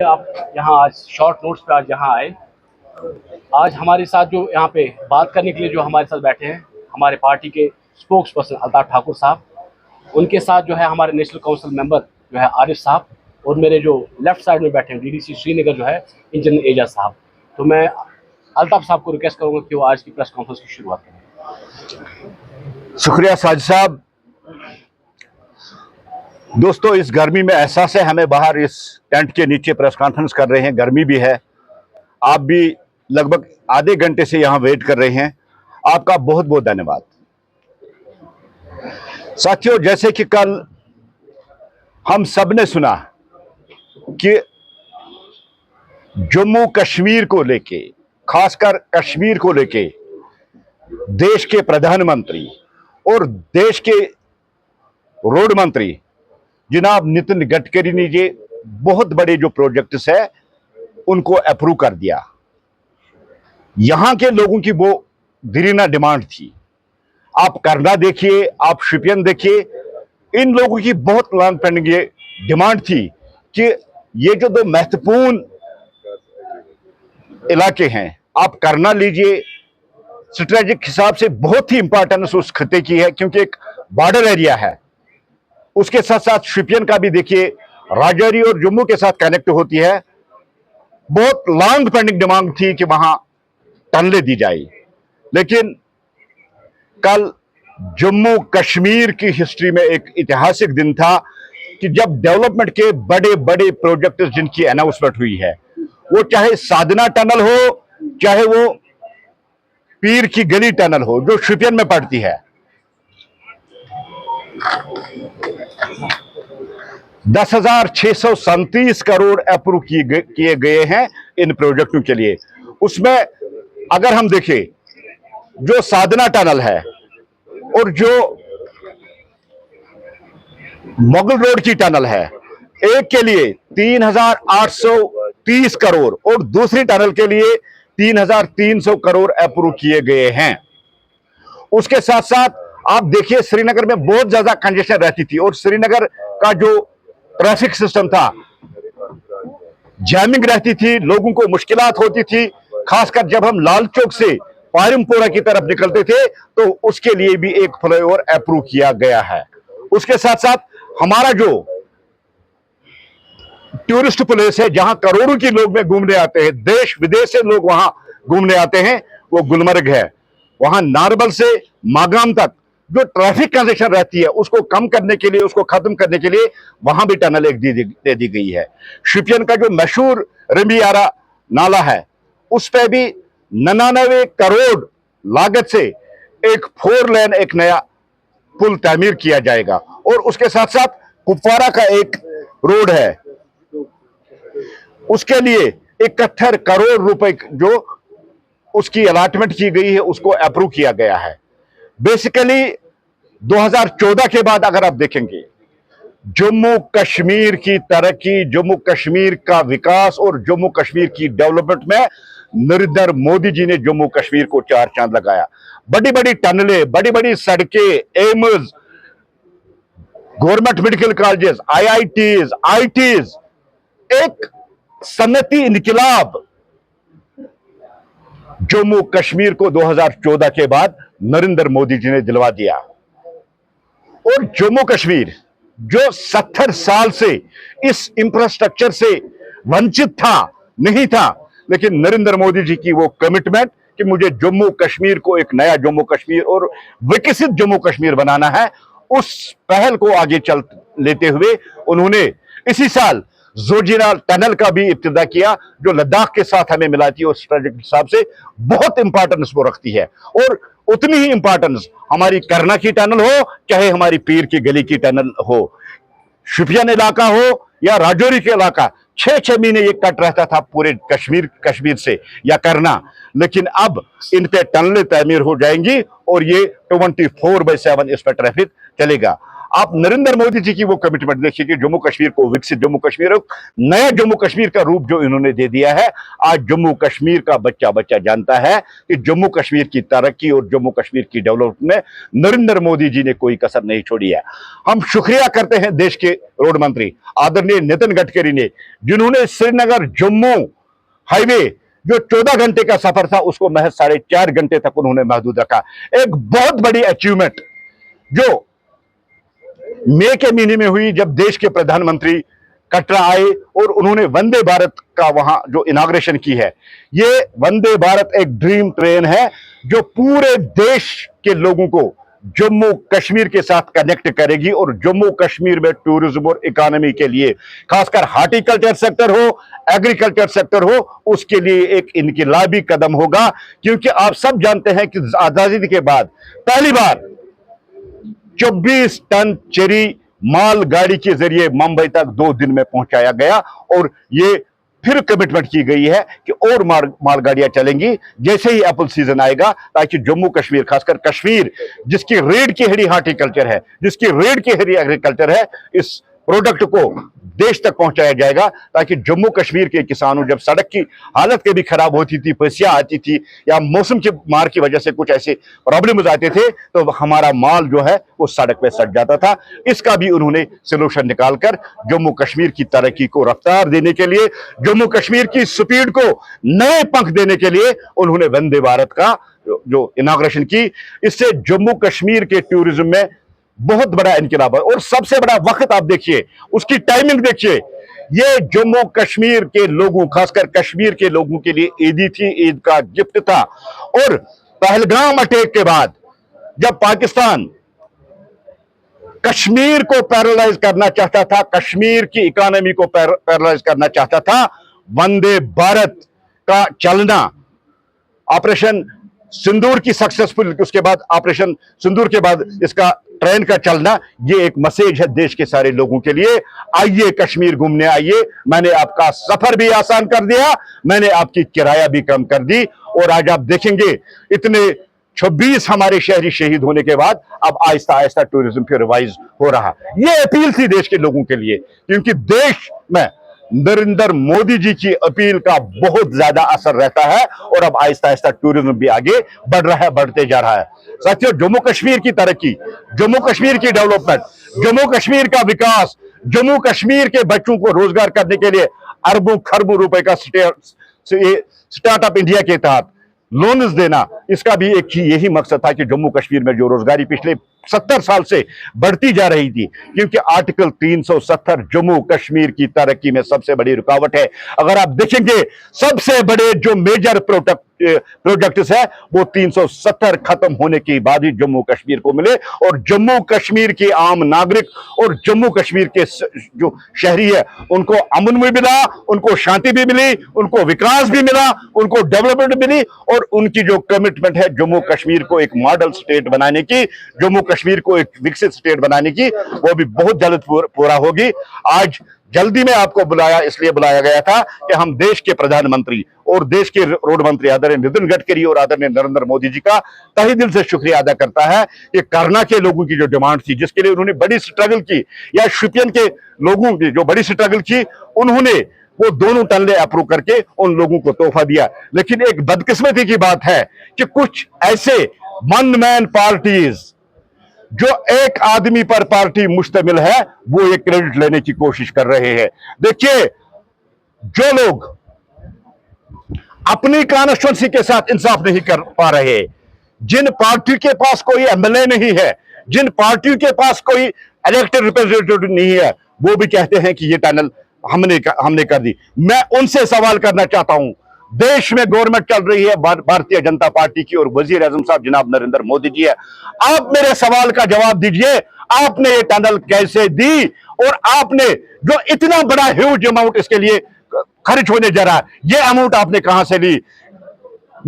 आप यहाँ आज शॉर्ट नोट्स पे आज यहाँ आए। आज हमारे साथ जो यहाँ पे बात करने के लिए जो हमारे साथ बैठे हैं, हमारे पार्टी के स्पोक्स पर्सन अल्ताफ ठाकुर साहब, उनके साथ जो है हमारे नेशनल काउंसिल मेंबर जो है आरिफ साहब, और मेरे जो लेफ्ट साइड में बैठे हैं डीडीसी श्रीनगर जो है इंजीनियर एजाज साहब। तो मैं अल्ताफ साहब को रिक्वेस्ट करूँगा कि वो आज की प्रेस कॉन्फ्रेंस की शुरुआत करें। शुक्रिया साजिद साहब। दोस्तों, इस गर्मी में एहसास है हमें बाहर इस टेंट के नीचे प्रेस कॉन्फ्रेंस कर रहे हैं, गर्मी भी है, आप भी लगभग आधे घंटे से यहां वेट कर रहे हैं, आपका बहुत बहुत धन्यवाद। साथियों, जैसे कि कल हम सब ने सुना कि जम्मू कश्मीर को लेके, खासकर कश्मीर को लेके देश के प्रधानमंत्री और देश के रोड मंत्री जनाब नितिन गडकरी ने ये बहुत बड़े जो प्रोजेक्ट्स है उनको अप्रूव कर दिया। यहां के लोगों की वो दिरीना डिमांड थी। आप करना देखिए, आप शोपियान देखिए, इन लोगों की बहुत लॉन्ग पेंडिंग ये डिमांड थी कि ये जो दो महत्वपूर्ण इलाके हैं, आप करना लीजिए। स्ट्रेटेजिक हिसाब से बहुत ही इंपॉर्टेंस उस खत्ते की है, क्योंकि एक बॉर्डर एरिया है। उसके साथ साथ शोपियान का भी देखिए, राजौरी और जम्मू के साथ कनेक्ट होती है। बहुत लॉन्ग पेंडिंग डिमांड थी कि वहां टनलें दी जाए, लेकिन कल जम्मू कश्मीर की हिस्ट्री में एक ऐतिहासिक दिन था कि जब डेवलपमेंट के बड़े बड़े प्रोजेक्ट जिनकी अनाउंसमेंट हुई है, वो चाहे साधना टनल हो, चाहे वो पीर की गली टनल हो जो शोपियान में पड़ती है, 10,637 करोड़ अप्रूव किए गए हैं इन प्रोजेक्टों के लिए। उसमें अगर हम देखें, जो साधना टनल है और जो मुगल रोड की टनल है, एक के लिए 3,830 करोड़ और दूसरी टनल के लिए 3,300 करोड़ अप्रूव किए गए हैं। उसके साथ साथ आप देखिए, श्रीनगर में बहुत ज्यादा कंजेशन रहती थी और श्रीनगर का जो ट्रैफिक सिस्टम था, जैमिंग रहती थी, लोगों को मुश्किलात होती थी, खासकर जब हम लाल चौक से पायरमपुरा की तरफ निकलते थे, तो उसके लिए भी एक फ्लाईओवर अप्रूव किया गया है। उसके साथ साथ हमारा जो टूरिस्ट प्लेस है, जहां करोड़ों की लोग में घूमने आते हैं, देश विदेश से लोग वहां घूमने आते हैं, वो गुलमर्ग है। वहां नारबल से मागाम तक जो ट्रैफिक कंजेशन रहती है, उसको कम करने के लिए, उसको खत्म करने के लिए वहां भी टनल एक दे दी गई है। शोपियान का जो मशहूर रंबियारा नाला है, उस पर भी 99 करोड़ लागत से एक 4 लेन एक नया पुल तामीर किया जाएगा। और उसके साथ साथ कुपवारा का एक रोड है, उसके लिए 71 करोड़ रुपए जो उसकी अलॉटमेंट की गई है, उसको अप्रूव किया गया है। बेसिकली 2014 के बाद अगर आप देखेंगे, जम्मू कश्मीर की तरक्की, जम्मू कश्मीर का विकास और जम्मू कश्मीर की डेवलपमेंट में नरेंद्र मोदी जी ने जम्मू कश्मीर को 4 चांद लगाया। बड़ी बड़ी टनलें, बड़ी बड़ी सड़कें, AIIMS, government medical colleges, IITs, ITs, एक सनती इनकलाब जम्मू कश्मीर को 2014 के बाद नरेंद्र मोदी जी ने दिलवा दिया। और जम्मू कश्मीर जो 70 साल से इस इंफ्रास्ट्रक्चर से वंचित था, नहीं था, लेकिन नरेंद्र मोदी जी की वो कमिटमेंट कि मुझे जम्मू कश्मीर को एक नया जम्मू कश्मीर और विकसित जम्मू कश्मीर बनाना है, उस पहल को आगे चल लेते हुए उन्होंने इसी साल जोजिला टनल का भी इब्तिदा किया, जो लद्दाख के साथ हमें मिलाती है और स्ट्रेटेजिक हिसाब से बहुत इंपॉर्टेंस वो रखती है। और उतनी ही इंपॉर्टेंस हमारी करना की टनल हो, चाहे हमारी पीर की गली की टनल हो, शोपियान इलाका हो या राजौरी के इलाका, 6-6 महीने ये कट रहता था पूरे कश्मीर से या करना, लेकिन अब इन पे टनलें तामीर हो जाएंगी और ये 24/7 इस पर ट्रैफिक चलेगा। आप नरेंद्र मोदी जी की वो कमिटमेंट देखिए कि जम्मू कश्मीर को विकसित जम्मू कश्मीर, नया जम्मू कश्मीर का रूप जो इन्होंने दे दिया है। आज जम्मू कश्मीर का बच्चा बच्चा जानता है कि जम्मू कश्मीर की तरक्की और जम्मू कश्मीर की डेवलपमेंट में नरेंद्र मोदी जी ने कोई कसर नहीं छोड़ी है। हम शुक्रिया करते हैं देश के रोड मंत्री आदरणीय नितिन गडकरी ने, जिन्होंने श्रीनगर जम्मू हाईवे जो 14 घंटे का सफर था उसको महज 4.5 घंटे तक उन्होंने महदूद रखा। एक बहुत बड़ी अचीवमेंट जो मई के महीने में हुई, जब देश के प्रधानमंत्री कटरा आए और उन्होंने वंदे भारत का वहां जो इनाग्रेशन की है। ये वंदे भारत एक ड्रीम ट्रेन है जो पूरे देश के लोगों को जम्मू कश्मीर के साथ कनेक्ट करेगी और जम्मू कश्मीर में टूरिज्म और इकोनॉमी के लिए, खासकर हार्टिकल्चर सेक्टर हो, एग्रीकल्चर सेक्टर हो, उसके लिए एक इनकलाबी कदम होगा। क्योंकि आप सब जानते हैं कि आजादी के बाद पहली बार 24 टन चेरी माल गाड़ी के जरिए मुंबई तक 2 दिन में पहुंचाया गया और ये फिर कमिटमेंट की गई है कि और मालगाड़ियां चलेंगी जैसे ही एप्पल सीजन आएगा, ताकि जम्मू कश्मीर, खासकर कश्मीर जिसकी रीढ़ की हड्डी हार्टिकल्चर है, जिसकी रीढ़ की हड्डी एग्रीकल्चर है, इस प्रोडक्ट को देश तक पहुंचाया जाएगा। ताकि जम्मू कश्मीर के किसानों, जब सड़क की हालत कभी खराब होती थी, पसिया आती थी या मौसम के मार की वजह से कुछ ऐसे प्रॉब्लम आते थे, तो हमारा माल जो है वो सड़क पे सड़ जाता था। इसका भी उन्होंने सोल्यूशन निकालकर जम्मू कश्मीर की तरक्की को रफ्तार देने के लिए, जम्मू कश्मीर की स्पीड को नए पंख देने के लिए उन्होंने वंदे भारत का जो इनाग्रेशन की। इससे जम्मू कश्मीर के टूरिज्म में बहुत बड़ा इनकलाब है। और सबसे बड़ा वक्त आप देखिए, उसकी टाइमिंग देखिए, ये जम्मू कश्मीर के लोगों, खासकर कश्मीर के लोगों के लिए ईदी थी, ईद का गिफ्ट था। और पहलगाम अटैक के बाद जब पाकिस्तान कश्मीर को पैरालाइज करना चाहता था, कश्मीर की इकोनॉमी को पैरालाइज करना चाहता था, वंदे भारत का चलना, ऑपरेशन सिंदूर की सक्सेसफुल, उसके बाद ऑपरेशन सिंदूर के बाद इसका ट्रेन का चलना, ये एक मैसेज है देश के सारे लोगों के लिए। आइए कश्मीर घूमने आइए, मैंने आपका सफर भी आसान कर दिया, मैंने आपकी किराया भी कम कर दी। और आज आप देखेंगे इतने 26 हमारे शहरी शहीद होने के बाद अब आहिस्ता आहिस्ता टूरिज्म फिर रिवाइज हो रहा। ये अपील थी देश के लोगों के लिए, क्योंकि देश में नरेंद्र मोदी जी की अपील का बहुत ज्यादा असर रहता है और अब आहिस्ता आहिस्ता टूरिज्म भी आगे बढ़ रहा है, बढ़ते जा रहा है। साथियों, जम्मू कश्मीर की तरक्की, जम्मू कश्मीर की डेवलपमेंट, जम्मू कश्मीर का विकास, जम्मू कश्मीर के बच्चों को रोजगार करने के लिए अरबों खरबों रुपए का स्टार्टअप इंडिया के तहत लोन्स देना, इसका भी एक ही यही मकसद था कि जम्मू कश्मीर में जो रोजगारी पिछले 70 साल से बढ़ती जा रही थी, क्योंकि आर्टिकल 370 जम्मू कश्मीर की तरक्की में सबसे बड़ी रुकावट है। अगर आप देखेंगे सबसे बड़े जो मेजर प्रोजेक्ट्स है वो 370 खत्म होने के बाद ही जम्मू कश्मीर को मिले। और जम्मू कश्मीर के आम नागरिक और जम्मू कश्मीर के जो शहरी है उनको अमन भी मिला, उनको शांति भी मिली, उनको विकास भी मिला, उनको डेवलपमेंट मिली। और उनकी जो कमिटमेंट है जम्मू कश्मीर को एक मॉडल स्टेट बनाने की, जम्मू कश्मीर को एक विकसित स्टेट बनाने की, वो भी बहुत जल्द पूरा होगी। आज जल्दी में आपको बुलाया, इसलिए बुलाया गया था कि हम देश के प्रधानमंत्री और देश के रोड मंत्री आदरणीय नितिन गडकरी और आदरणीय नरेंद्र मोदी जी का तहे दिल से शुक्रिया अदा करता है कि करना के लोगों की जो डिमांड थी, जिसके लिए उन्होंने बड़ी स्ट्रगल की, या शोपियां के लोगों की जो बड़ी स्ट्रगल की, उन्होंने वो दोनों टनले अप्रूव करके उन लोगों को तोहफा दिया। लेकिन एक बदकिस्मती की बात है कि कुछ ऐसे वन मैन पार्टीज, जो एक आदमी पर पार्टी मुश्तमिल है, वो ये क्रेडिट लेने की कोशिश कर रहे हैं। देखिए, जो लोग अपनी कॉन्स्टिट्यूंसी के साथ इंसाफ नहीं कर पा रहे, जिन पार्टी के पास कोई एमएलए नहीं है, जिन पार्टी के पास कोई इलेक्टेड रिप्रेजेंटेटिव नहीं है, वो भी कहते हैं कि ये टनल हमने कर दी। मैं उनसे सवाल करना चाहता हूं, देश में गवर्नमेंट चल रही है भारतीय जनता पार्टी की और वजीर आजम साहब जनाब नरेंद्र मोदी जी है। आप मेरे सवाल का जवाब दीजिए, आपने ये टनल कैसे दी? और आपने जो इतना बड़ा ह्यूज अमाउंट इसके लिए खर्च होने जा रहा है, ये अमाउंट आपने कहां से ली?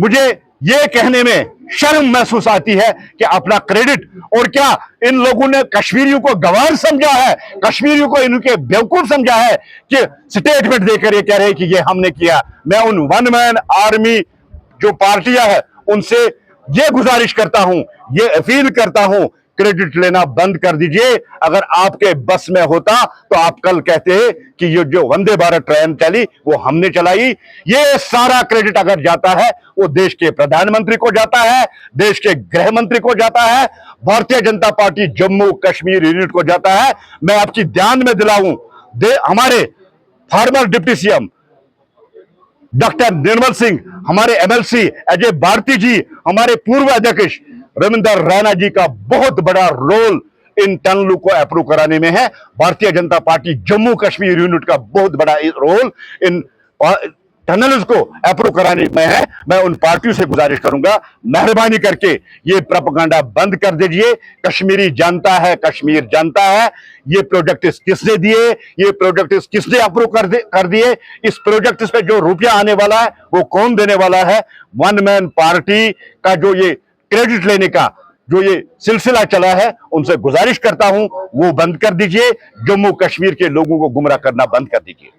मुझे ये कहने में शर्म महसूस आती है कि अपना क्रेडिट, और क्या इन लोगों ने कश्मीरियों को गवार समझा है, कश्मीरियों को इनके बेवकूफ समझा है कि स्टेटमेंट देकर ये कह रहे हैं कि ये हमने किया। मैं उन वन मैन आर्मी जो पार्टियां हैं उनसे ये गुजारिश करता हूं, ये अपील करता हूं क्रेडिट लेना बंद कर दीजिए। अगर आपके बस में होता तो आप कल कहते हैं कि ये जो वंदे भारत ट्रेन चली वो हमने चलाई। ये सारा क्रेडिट अगर जाता है वो देश के प्रधानमंत्री को जाता है, देश के गृह मंत्री को जाता है, भारतीय जनता पार्टी जम्मू कश्मीर यूनिट को जाता है। मैं आपकी ध्यान में दिलाऊं, हमारे farmer deputy CM doctor Nirmal Singh, हमारे एमएलसी अजय भारती जी, हमारे पूर्व अध्यक्ष रविंदर रैना जी का बहुत बड़ा रोल इन टनलों को अप्रूव कराने में है। भारतीय जनता पार्टी जम्मू कश्मीर यूनिट का बहुत बड़ा रोल इन टनल्स को अप्रूव कराने में है। मैं उन पार्टियों से गुजारिश करूंगा, मेहरबानी करके ये प्रोपेगेंडा बंद कर दीजिए। कश्मीरी जानता है, कश्मीर जानता है ये प्रोजेक्ट किसने दिए, ये प्रोजेक्ट किसने अप्रूव कर दिए, इस प्रोजेक्ट पे जो रुपया आने वाला है वो कौन देने वाला है। वन मैन पार्टी का जो ये क्रेडिट लेने का जो ये सिलसिला चला है, उनसे गुजारिश करता हूं वो बंद कर दीजिए। जम्मू कश्मीर के लोगों को गुमराह करना बंद कर दीजिए।